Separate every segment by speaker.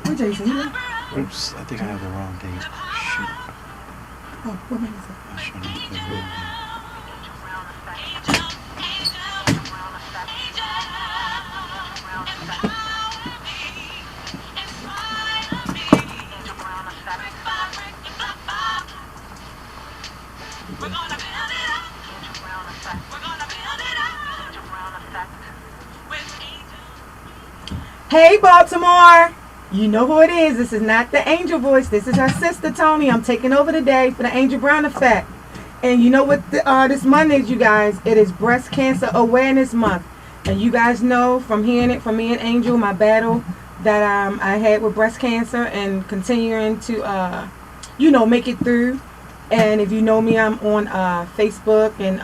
Speaker 1: Where Jason?
Speaker 2: Oops, I think I have the wrong date. Shoot.
Speaker 1: Oh, what minute is it?
Speaker 2: I should have the wrong date.
Speaker 1: Hey, Baltimore. You know who it is. This is not the Angel Voice. This is her sister, Tony. I'm taking over today for the Angel Brown Effect. And you know what this month is, you guys? It is Breast Cancer Awareness Month. And you guys know from hearing it from me and Angel, my battle that I had with breast cancer and continuing to, make it through. And if you know me, I'm on Facebook and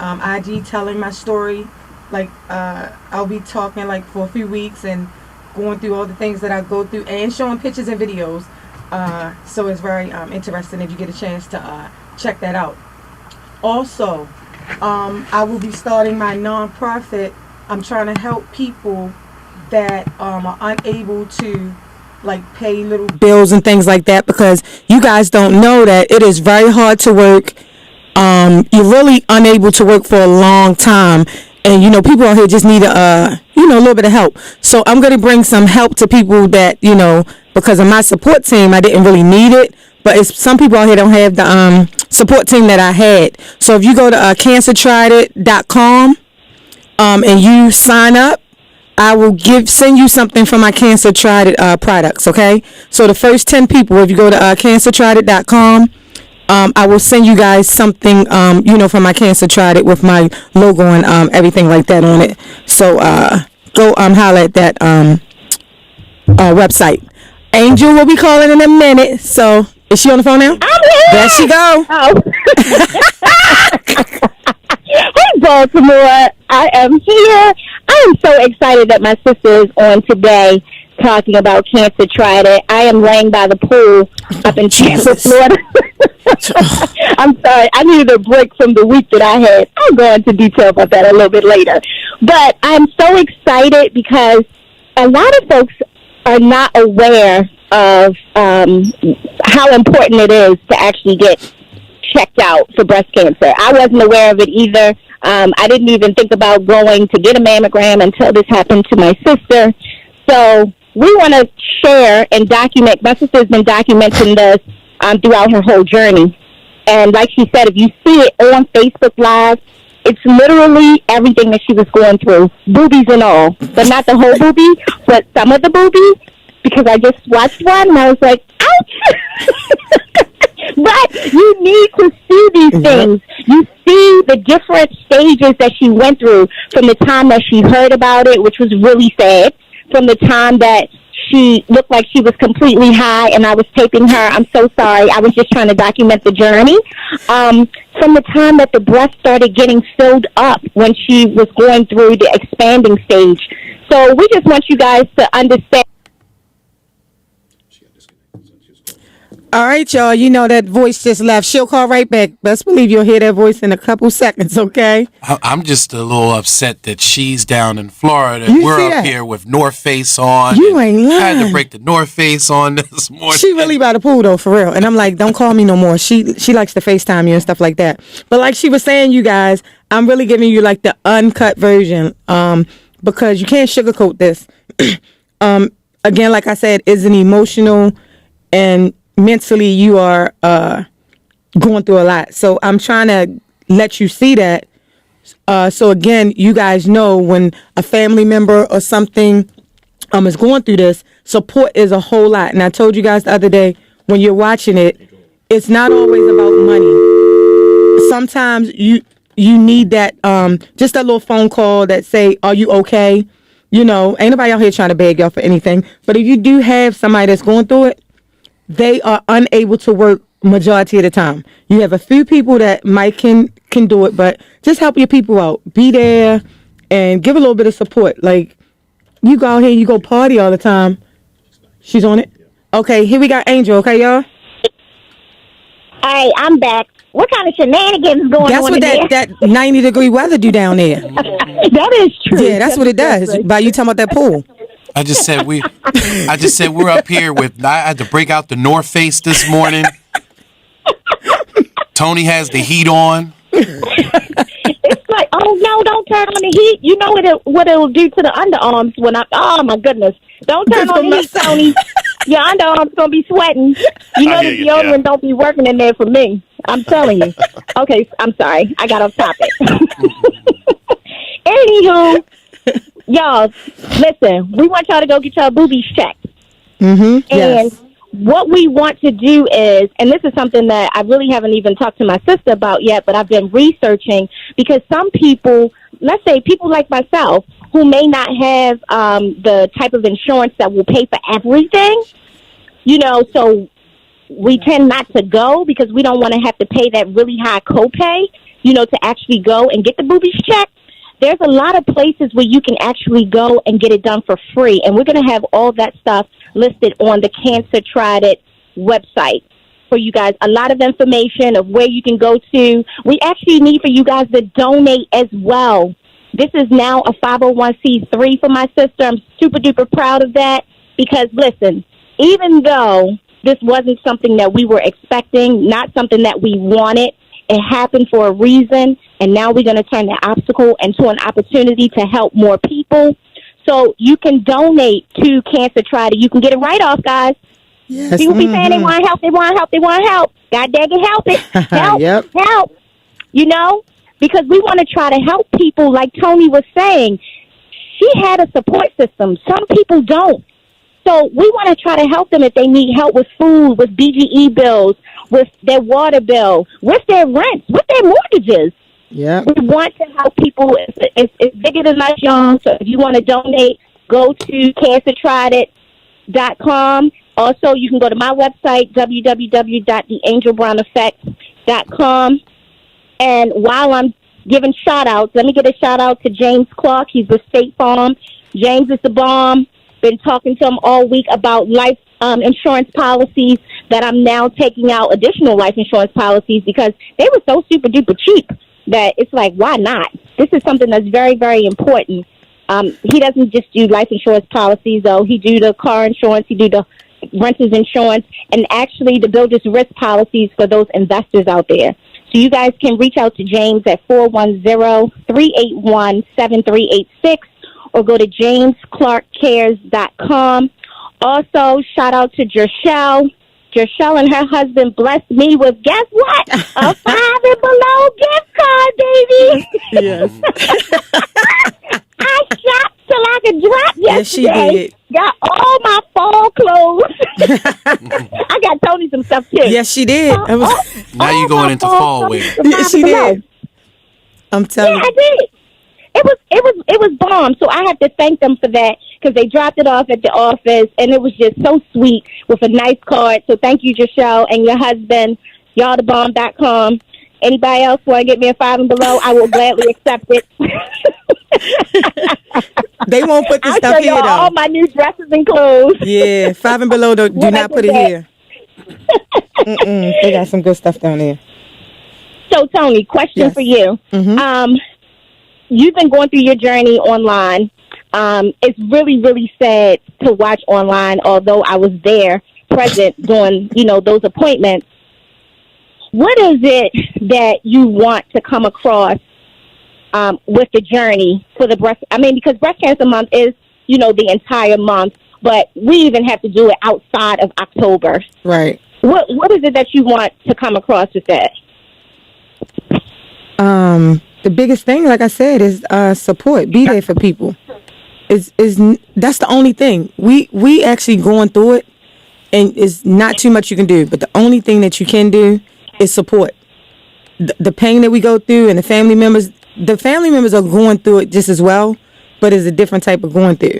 Speaker 1: IG telling my story. Like, I'll be talking like for a few weeks and going through all the things that I go through and showing pictures and videos. So it's very interesting if you get a chance to check that out. Also, I will be starting my nonprofit. I'm trying to help people that are unable to pay little bills and things like that, because you guys don't know that it is very hard to work. You're really unable to work for a long time. And, people out here just need a little bit of help. So I'm going to bring some help to people that, because of my support team, I didn't really need it. But some people out here don't have the support team that I had. So if you go to cancertriedit.com and you sign up, I will send you something from my Cancer Tried It products, okay? So the first 10 people, if you go to cancertriedit.com, I will send you guys something, from my Cancer Tried It with my logo and everything like that on it. So go holler at that website. Angel will be calling in a minute. So is she on the phone now?
Speaker 3: I'm here.
Speaker 1: There she go.
Speaker 3: Oh. Hey, Baltimore. I am here. I am so excited that my sister is on today talking about Cancer Tried It. I am laying by the pool up in Tampa, Florida. I'm sorry. I needed a break from the week that I had. I'll go into detail about that a little bit later. But I'm so excited because a lot of folks are not aware of how important it is to actually get checked out for breast cancer. I wasn't aware of it either. I didn't even think about going to get a mammogram until this happened to my sister. So we want to share and document. My sister's been documenting this throughout her whole journey. And like she said, if you see it on Facebook Live, it's literally everything that she was going through, boobies and all. But not the whole boobie, but some of the boobies, because I just watched one and I was like, ouch! But you need to see these things. You see the different stages that she went through from the time that she heard about it, which was really sad, from the time that she looked like she was completely high and I was taping her. I'm so sorry. I was just trying to document the journey. From the time that the breast started getting filled up when she was going through the expanding stage. So we just want you guys to understand.
Speaker 1: All right, y'all. You know that voice just left. She'll call right back. Best believe you'll hear that voice in a couple seconds, okay?
Speaker 2: I'm just a little upset that she's down in Florida.
Speaker 1: You
Speaker 2: We're
Speaker 1: see
Speaker 2: up
Speaker 1: that?
Speaker 2: here with North Face on.
Speaker 1: You ain't lying.
Speaker 2: I had to break the North Face on this morning.
Speaker 1: She really by the pool, though, for real. And I'm like, don't call me no more. She likes to FaceTime you and stuff like that. But like she was saying, you guys, I'm really giving you like the uncut version because you can't sugarcoat this. Again, like I said, it's an emotional and mentally you are going through a lot. So I'm trying to let you see that. So again, you guys know when a family member or something is going through this, support is a whole lot. And I told you guys the other day, when you're watching it, it's not always about money. Sometimes you need that, just a little phone call that say, are you okay? Ain't nobody out here trying to beg y'all for anything. But if you do have somebody that's going through it, they are unable to work majority of the time. You have a few people that might can do it, but just help your people out. Be there and give a little bit of support. Like, you go out here and you go party all the time. She's on it? Okay, here we got Angel, okay, y'all?
Speaker 3: Hey, I'm back. What kind of shenanigans going
Speaker 1: that's
Speaker 3: on
Speaker 1: what
Speaker 3: in
Speaker 1: that 90-degree weather do down there.
Speaker 3: That is true.
Speaker 1: Yeah, that's what it does. By you talking about that pool.
Speaker 2: I just said we're up here with. I had to break out the North Face this morning. Tony has the heat on.
Speaker 3: It's like, oh no, don't turn on the heat. You know what it'll do to the underarms when oh my goodness. Don't turn on the heat, Tony. Your underarms gonna be sweating. You know the deodorant don't be working in there for me. I'm telling you. Okay, I'm sorry. I got off topic. Anywho, y'all, listen, we want y'all to go get y'all boobies checked.
Speaker 1: Mm-hmm.
Speaker 3: And
Speaker 1: yes.
Speaker 3: what we want to do is, and this is something that I really haven't even talked to my sister about yet, but I've been researching, because some people, let's say people like myself, who may not have the type of insurance that will pay for everything, so we tend not to go because we don't want to have to pay that really high copay, to actually go and get the boobies checked. There's a lot of places where you can actually go and get it done for free, and we're going to have all that stuff listed on the Cancer Tried It website for you guys. A lot of information of where you can go to. We actually need for you guys to donate as well. This is now a 501c3 for my sister. I'm super duper proud of that because, listen, even though this wasn't something that we were expecting, not something that we wanted, it happened for a reason, and now we're going to turn the obstacle into an opportunity to help more people. So you can donate to Cancer Tried It. You can get a write-off, guys.
Speaker 1: Yes.
Speaker 3: People be saying they want help, they want help, they want help. God dang it, help it. Help,
Speaker 1: Yep.
Speaker 3: help. Because we want to try to help people, like Tony was saying. She had a support system. Some people don't. So we want to try to help them if they need help with food, with BGE bills, with their water bill, with their rents, with their mortgages.
Speaker 1: Yeah.
Speaker 3: We want to help people. It's bigger than us, y'all. So if you want to donate, go to cancertriedit.com. Also, you can go to my website, www.theangelbrowneffect.com. And while I'm giving shout-outs, let me give a shout-out to James Clark. He's with State Farm. James is the bomb. Been talking to him all week about life insurance policies that I'm now taking out additional life insurance policies because they were so super duper cheap that it's like, why not? This is something that's very, very important. He doesn't just do life insurance policies, though. He do the car insurance, he do the renters insurance, and actually the builder's risk policies for those investors out there. So you guys can reach out to James at 410-381-7386 or go to jamesclarkcares.com. Also, shout out to Jershelle. Jershelle and her husband blessed me with, guess what? A 5 and below gift card, baby.
Speaker 1: Yes.
Speaker 3: I shopped till I could drop yesterday.
Speaker 1: Yes, she did.
Speaker 3: Got all my fall clothes. I got Tony some stuff, too.
Speaker 1: Yes, she did.
Speaker 2: Now you going into fall wear.
Speaker 1: Yes, she did. I'm telling you.
Speaker 3: I did. It was bomb. So I have to thank them for that because they dropped it off at the office, and it was just so sweet with a nice card. So thank you, Jershelle, and your husband, y'allthebomb.com. Anybody else want to get me a 5 and below? I will gladly accept it.
Speaker 1: They won't put this stuff
Speaker 3: show
Speaker 1: here,
Speaker 3: y'all
Speaker 1: though.
Speaker 3: all my new dresses and clothes.
Speaker 1: Yeah, 5 and below, do not put it here. They got some good stuff down there.
Speaker 3: So, Tony, question for you.
Speaker 1: Mm-hmm.
Speaker 3: You've been going through your journey online. It's really, really sad to watch online, although I was there present during, those appointments. What is it that you want to come across with the journey for the because Breast Cancer Month is, the entire month, but we even have to do it outside of October.
Speaker 1: Right.
Speaker 3: What is it that you want to come across with that?
Speaker 1: The biggest thing, like I said, is support. Be there for people. That's the only thing. We actually going through it, and it's not too much you can do. But the only thing that you can do is support. The pain that we go through, and the family members are going through it just as well, but it's a different type of going through.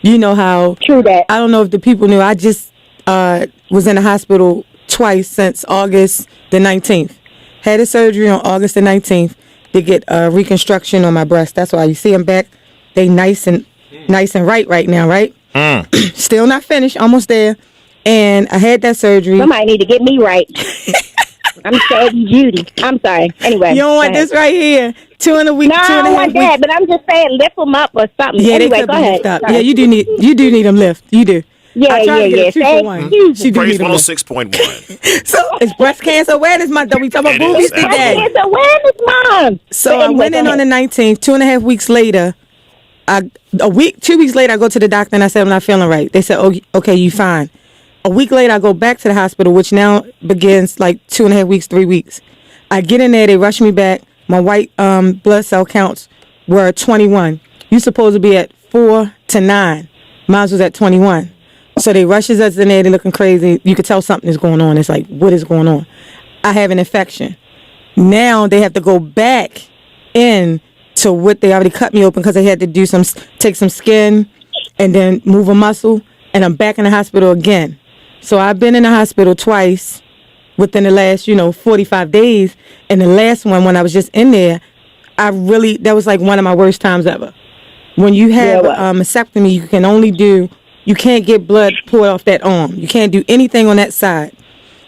Speaker 1: You know how?
Speaker 3: True that.
Speaker 1: I don't know if the people knew. I just was in the hospital twice since August the 19th. Had a surgery on August the 19th to get reconstruction on my breast. That's why you see them back. They nice and right now, right? Still not finished. Almost there. And I had that surgery.
Speaker 3: Somebody need to get me right. I'm Sadie Judy. I'm sorry. Anyway.
Speaker 1: You don't want
Speaker 3: go ahead.
Speaker 1: this right here. 2 in a week,
Speaker 3: No, I
Speaker 1: 2 and a
Speaker 3: don't
Speaker 1: half
Speaker 3: want
Speaker 1: weeks.
Speaker 3: that, but I'm just saying lift them up or something.
Speaker 1: Yeah,
Speaker 3: anyway,
Speaker 1: they could
Speaker 3: go
Speaker 1: be
Speaker 3: ahead.
Speaker 1: lift up.
Speaker 3: Sorry.
Speaker 1: Yeah, you do need them lift. You do.
Speaker 3: Yeah,
Speaker 1: I tried to get
Speaker 3: yeah.
Speaker 1: a 2 for
Speaker 3: Thank
Speaker 1: 1.
Speaker 3: you.
Speaker 1: She do
Speaker 4: Praise
Speaker 1: need them lift.
Speaker 4: 106.1.
Speaker 1: So it's Breast Cancer Awareness Month. Though we talking about
Speaker 4: It
Speaker 1: boobies
Speaker 4: is,
Speaker 1: today.
Speaker 4: absolutely.
Speaker 3: It's awareness month.
Speaker 1: So
Speaker 3: But
Speaker 1: I
Speaker 3: anyway,
Speaker 1: went in
Speaker 3: go
Speaker 1: on the
Speaker 3: ahead.
Speaker 1: 19th. 2.5 weeks later, 2 weeks later, I go to the doctor and I said I'm not feeling right. They said, "Oh, okay, you fine." A week later, I go back to the hospital, which now begins like 2.5 weeks, 3 weeks. I get in there, they rush me back. My white blood cell counts were 21. You supposed to be at 4 to 9. Mine was at 21. So they rushes us in there, they looking crazy. You could tell something is going on. It's like, what is going on? I have an infection. Now they have to go back in to what they already cut me open because they had to do take some skin and then move a muscle, and I'm back in the hospital again. So I've been in the hospital twice within the last, 45 days. And the last one, when I was just in there, that was like one of my worst times ever. When you have a mastectomy, you can't get blood poured off that arm. You can't do anything on that side.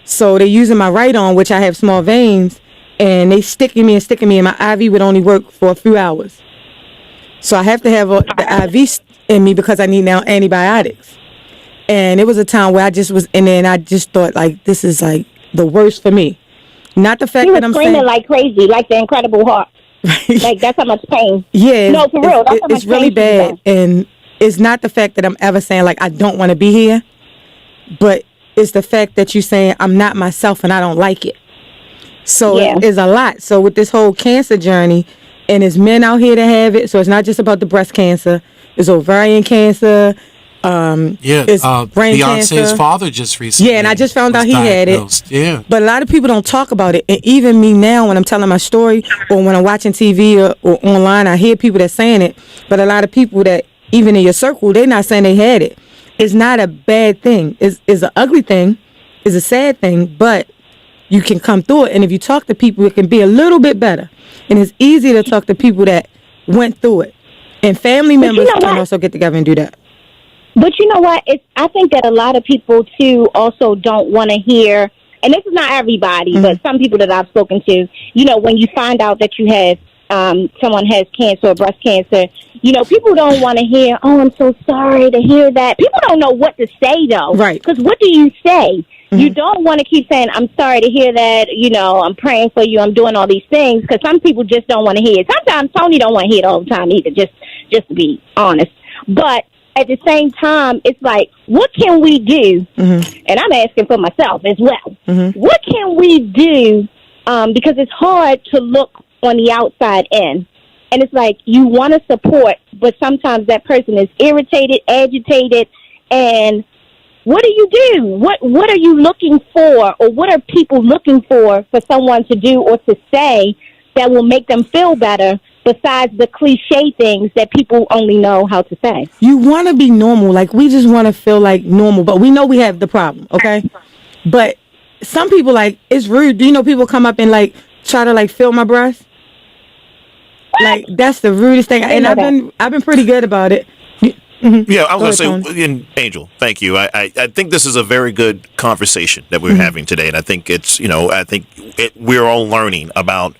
Speaker 1: So they're using my right arm, which I have small veins, and they sticking me, and my IV would only work for a few hours. So I have to have the IV in me because I need now antibiotics. And it was a time where I just was in there and I just thought, like, this is like the worst for me. Not the fact
Speaker 3: She was
Speaker 1: that I'm
Speaker 3: screaming
Speaker 1: saying,
Speaker 3: like crazy, like the Incredible Hulk. Like, that's how much pain.
Speaker 1: yeah,
Speaker 3: No, for real. That's how much
Speaker 1: it's really
Speaker 3: pain she was
Speaker 1: bad. And it's not the fact that I'm ever saying, like, I don't want to be here, but it's the fact that you're saying I'm not myself and I don't like it. So
Speaker 3: Yeah.
Speaker 1: it's a lot. So with this whole cancer journey, and there's men out here that have it, so it's not just about the breast cancer. It's ovarian cancer. It's brain
Speaker 2: Beyonce's
Speaker 1: cancer.
Speaker 2: father just recently.
Speaker 1: Yeah, and I just found
Speaker 2: was
Speaker 1: out he had it.
Speaker 2: diagnosed. Yeah.
Speaker 1: But a lot of people don't talk about it. And even me now, when I'm telling my story or when I'm watching TV or online, I hear people that saying it. But a lot of people that, even in your circle, they're not saying they had it. It's not a bad thing. It's an ugly thing. It's a sad thing. But you can come through it. And if you talk to people, it can be a little bit better. And it's easy to talk to people that went through it. And family members can also get together and do that.
Speaker 3: But you know what? I think that a lot of people, too, also don't want to hear, and this is not everybody, but some people that I've spoken to, when you find out that you have, someone has cancer or breast cancer, people don't want to hear, oh, I'm so sorry to hear that. People don't know what to say, though.
Speaker 1: Right.
Speaker 3: Because what do you say? You don't want to keep saying, I'm sorry to hear that, I'm praying for you, I'm doing all these things, because some people just don't want to hear it. Sometimes Tony don't want to hear it all the time either, just to be honest. But at the same time, it's like, what can we do? And I'm asking for myself as well. What can we do? Because it's hard to look on the outside in. And it's like, you want to support, but sometimes that person is irritated, agitated, and what do you do? What are you looking for, or what are people looking for someone to do or to say that will make them feel better, besides the cliche things that people only know how to say?
Speaker 1: You want to be normal. Like, we just want to feel like normal, but we know we have the problem, okay? But some people, like, it's rude. Do you know people come up and, like, try to, like, feel my breast? Like, that's the rudest thing. And I've been pretty good about it.
Speaker 4: Yeah, I was
Speaker 1: Go
Speaker 4: going
Speaker 1: ahead,
Speaker 4: to say, Angel, thank you. I think this is a very good conversation that we're having today. And I think we're all learning about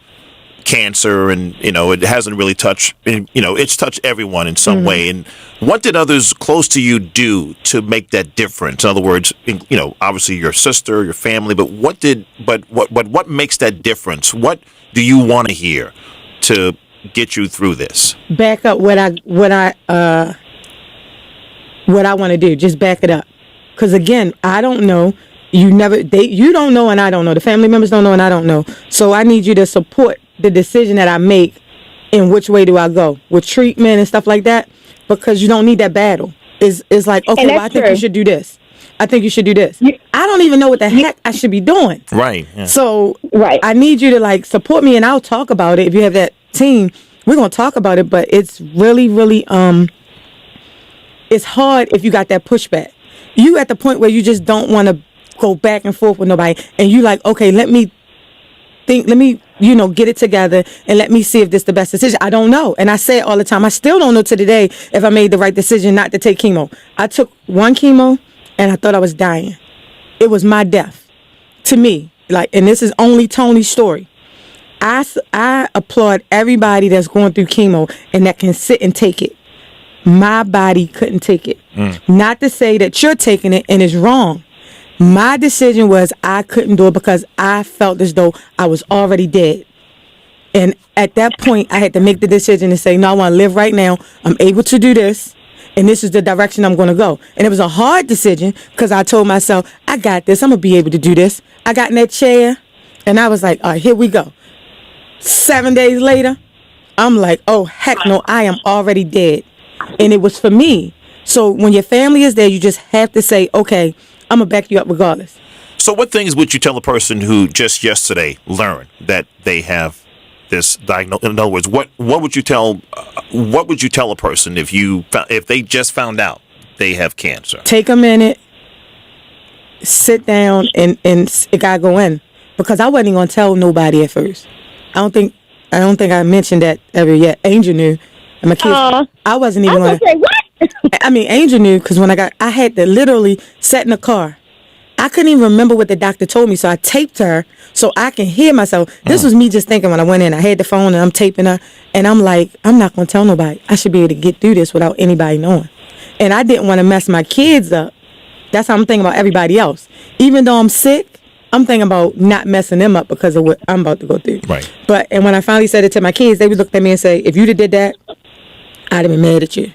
Speaker 4: cancer, and it hasn't really touched, it's touched everyone in some way. And what did others close to you do to make that difference? In other words, obviously your sister, your family, but what makes that difference? What do you want to hear to get you through this?
Speaker 1: Back up what I want to do. Just back it up. Because again, I don't know. You don't know, and I don't know. The family members don't know, and I don't know. So I need you to support the decision that I make in which way do I go with treatment and stuff like that, because you don't need that battle. It's like, okay, well, I think you should do this. I think you should do this. I don't even know what the heck I should be doing.
Speaker 4: Right. Yeah.
Speaker 1: So I need you to, like, support me, and I'll talk about it. If you have that team, we're going to talk about it, but it's really, really, it's hard if you got that pushback. You at the point where you just don't want to go back and forth with nobody, and you like, okay, let me get it together and let me see if this is the best decision. I don't know. And I say it all the time. I still don't know to today if I made the right decision not to take chemo. I took one chemo and I thought I was dying. It was my death to me. like, and this is only Tony's story. I applaud everybody that's going through chemo and that can sit and take it. My body couldn't take it. Not to say that you're taking it and it's wrong. My decision was I couldn't do it because I felt as though I was already dead. And at that point, I had to make the decision to say, no, I want to live right now. I'm able to do this. And this is the direction I'm going to go. And it was a hard decision because I told myself, I got this. I'm going to be able to do this. I got in that chair and I was like, all right, here we go. 7 days later, I'm like, oh, heck no, I am already dead. And it was for me. So when your family is there, you just have to say, okay, I'm going to back you up regardless.
Speaker 4: So what things would you tell a person who just yesterday learned that they have this diagnosis? In other words, what would you tell a person if they just found out they have cancer?
Speaker 1: Take a minute, sit down, and it gotta go in, because I wasn't gonna tell nobody at first. I don't think I mentioned that ever yet. Angel knew, and my kids. I wasn't even
Speaker 3: gonna say what?
Speaker 1: I mean, Angel knew because I had to literally sit in the car. I couldn't even remember what the doctor told me, so I taped her so I can hear myself. This was me just thinking when I went in. I had the phone and I'm taping her, and I'm like, I'm not going to tell nobody. I should be able to get through this without anybody knowing. And I didn't want to mess my kids up. That's how I'm thinking about everybody else. Even though I'm sick, I'm thinking about not messing them up because of what I'm about to go through.
Speaker 4: Right.
Speaker 1: And when I finally said it to my kids, they would look at me and say, if you'd have did that, I'd have been mad at you.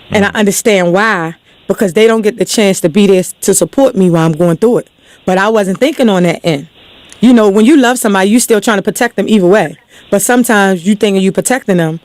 Speaker 1: And I understand why, because they don't get the chance to be there to support me while I'm going through it. But I wasn't thinking on that end. You know, when you love somebody, you still trying to protect them either way. But sometimes you thinking you protecting them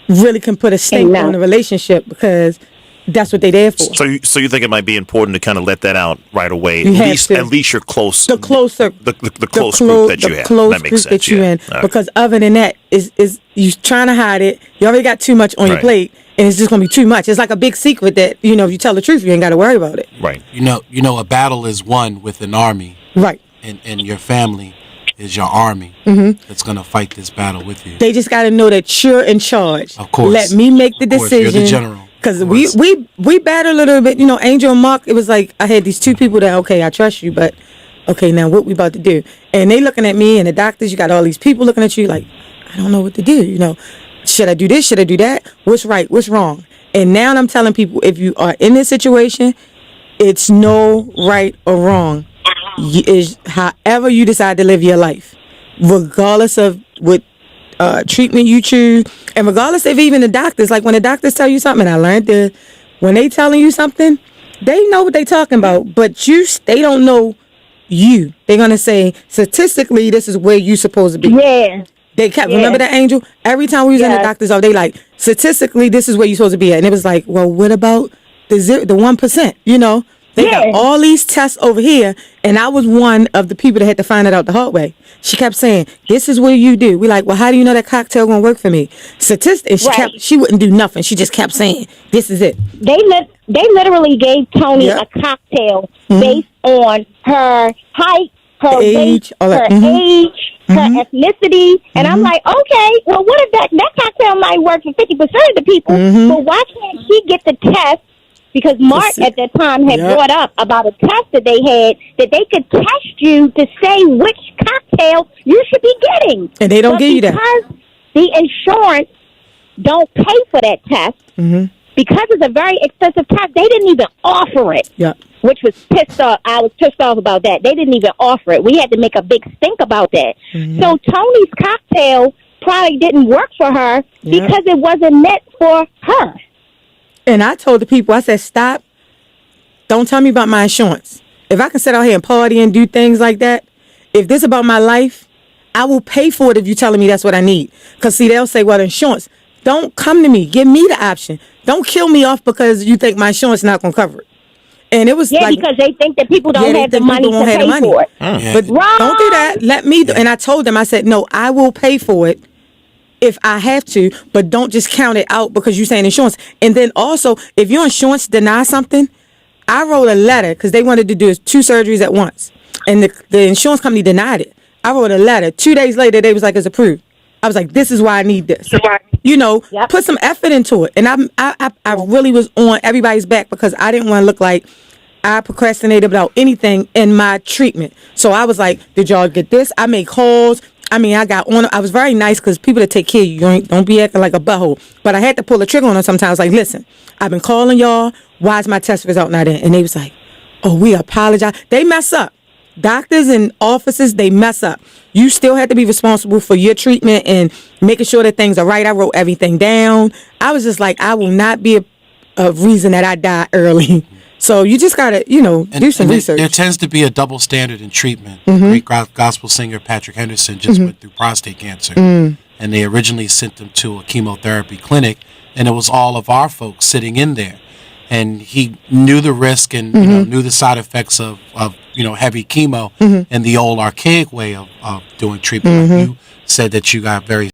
Speaker 1: really can put a stink on the relationship, because that's what they there for.
Speaker 4: So you think it might be important to kind of let that out right away? At least you're close.
Speaker 1: The closer,
Speaker 4: the close group that you have. That makes sense.
Speaker 1: That you in. Right. Because other than that, is you trying to hide it. You already got too much on your plate, and it's just gonna be too much. It's like a big secret that, you know, if you tell the truth, you ain't got to worry about it.
Speaker 4: Right.
Speaker 2: You know, a battle is won with an army.
Speaker 1: Right.
Speaker 2: And your family is your army that's gonna fight this battle with you.
Speaker 1: They just got to know that you're in charge.
Speaker 2: Of course.
Speaker 1: Let me make the decision.
Speaker 2: You're the general.
Speaker 1: Because we battled a little bit, you know, Angel and Mark. It was like I had these two people that, okay, I trust you, but okay, now what we about to do? And they looking at me, and the doctors. You got all these people looking at you like, I don't know what to do. You know, should I do this? Should I do that? What's right? What's wrong? And now I'm telling people, if you are in this situation, it's no right or wrong. Is however you decide to live your life, regardless of what treatment you choose, and regardless of even the doctors. Like when the doctors tell you something, and I learned that when they telling you something, they know what they talking about, but they don't know you. They're gonna say statistically this is where you supposed to be.
Speaker 3: Yeah.
Speaker 1: They kept remember that, Angel? Every time we was in the doctor's office, they like, statistically this is where you supposed to be at. And it was like, well, what about the 1%? You know? They got all these tests over here, and I was one of the people that had to find it out the hard way. She kept saying, this is what you do. We like, well, how do you know that cocktail gonna work for me? Statistics. She wouldn't do nothing. She just kept saying, this is it.
Speaker 3: They literally gave Tony a cocktail based on her height, her
Speaker 1: age,
Speaker 3: weight, her age, her ethnicity. And I'm like, okay, well, what if that cocktail might work for 50% of the people, but why can't she get the test? Because Mark at that time had brought up about a test that they had, that they could test you to say which cocktail you should be getting.
Speaker 1: And they don't give you that.
Speaker 3: Because the insurance don't pay for that test, because it's a very expensive test, they didn't even offer it. Yeah. Which was pissed off. I was pissed off about that. They didn't even offer it. We had to make a big stink about that. So Tony's cocktail probably didn't work for her because it wasn't meant for her.
Speaker 1: And I told the people, I said, stop. Don't tell me about my insurance. If I can sit out here and party and do things like that, if this is about my life, I will pay for it if you're telling me that's what I need. Because, see, they'll say, well, insurance. Don't come to me. Give me the option. Don't kill me off because you think my insurance is not going to cover it. And it was
Speaker 3: because they think that people don't have the money to pay for it.
Speaker 1: But don't do that. Let me do. And I told them, I said, no, I will pay for it if I have to, but don't just count it out because you're saying insurance. And then also, if your insurance denies something, I wrote a letter because they wanted to do 2 surgeries at once. And the insurance company denied it. I wrote a letter. 2 days later, they was like, it's approved. I was like, this is why I need this. You know, put some effort into it. And I really was on everybody's back because I didn't want to look like I procrastinated about anything in my treatment. So I was like, did y'all get this? I made calls. I mean, I was very nice because people that take care of you, don't be acting like a butthole. But I had to pull the trigger on them sometimes. Like, listen, I've been calling y'all. Why is my test result not in? And they was like, oh, we apologize. They mess up. Doctors and offices, they mess up. You still have to be responsible for your treatment and making sure that things are right. I wrote everything down. I was just like, I will not be a reason that I die early. So you just got to, do some research.
Speaker 2: There tends to be a double standard in treatment. Great gospel singer Patrick Henderson just went through prostate cancer. And they originally sent him to a chemotherapy clinic, and it was all of our folks sitting in there. And he knew the risk and knew the side effects of heavy chemo and the old archaic way of doing treatment. Like you said that you got very